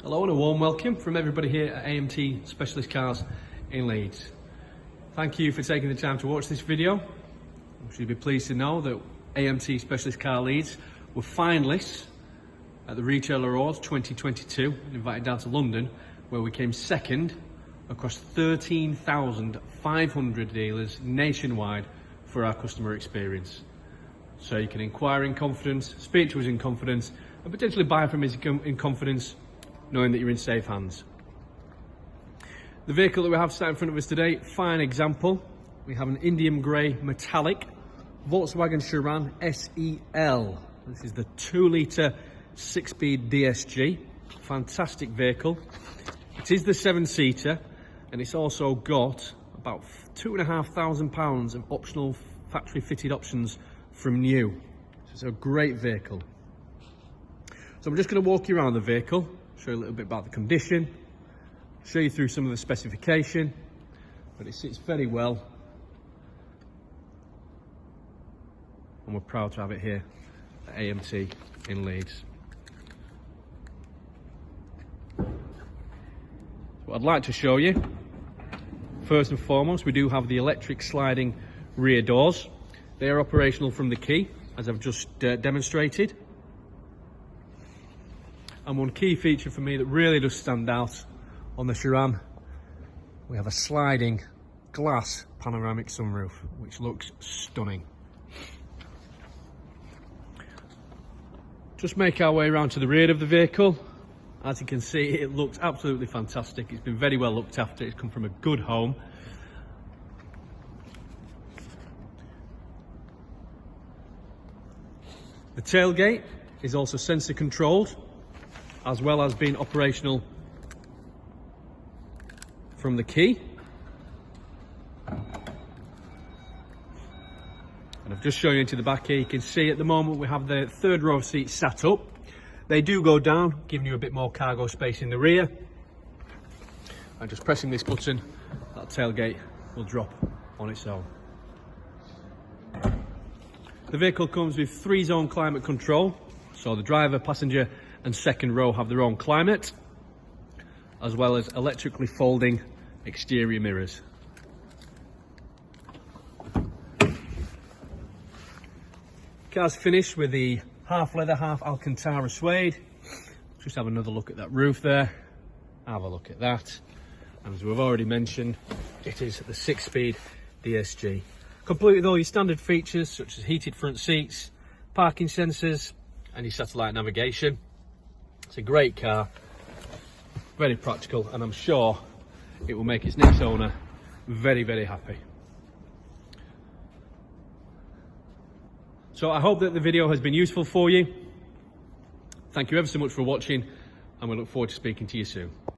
Hello and a warm welcome from everybody here at AMT Specialist Cars in Leeds. Thank you for taking the time to watch this video. You should be pleased to know that AMT Specialist Car Leeds were finalists at the Retailer Awards 2022, invited down to London, where we came second across 13,500 dealers nationwide for our customer experience. So you can inquire in confidence, speak to us in confidence, and potentially buy from us in confidence, knowing that you're in safe hands. The vehicle that we have sat in front of us today, fine example. We have an Indium Grey metallic Volkswagen Sharan SEL. This is the 2-litre 6-speed DSG. Fantastic vehicle. It is the 7-seater, and it's also got about £2,500 of optional factory fitted options from new. So it's a great vehicle. So I'm just going to walk you around the vehicle, show you a little bit about the condition, show you through some of the specification, but it sits very well, and we're proud to have it here at AMT in Leeds. What I'd like to show you, first and foremost, we do have the electric sliding rear doors. They are operational from the key, as I've just demonstrated. And one key feature for me that really does stand out on the Sharan, we have a sliding glass panoramic sunroof, which looks stunning. Just make our way around to the rear of the vehicle. As you can see, it looks absolutely fantastic. It's been very well looked after. It's come from a good home. The tailgate is also sensor controlled, as well as being operational from the key. And I've just shown you into the back here. You can see at the moment we have the third row seats sat up. They do go down, giving you a bit more cargo space in the rear. And just pressing this button, that tailgate will drop on its own. The vehicle comes with 3-zone climate control, so the driver, passenger and second row have their own climate, as well as electrically folding exterior mirrors. Car's finished with the half leather, half Alcantara suede. Just have another look at that roof there. Have a look at that. And as we've already mentioned, it is the 6-speed DSG. Complete with all your standard features such as heated front seats, parking sensors, and your satellite navigation. It's a great car, very practical, and I'm sure it will make its next owner very, very happy. So I hope that the video has been useful for you. Thank you ever so much for watching, and we look forward to speaking to you soon.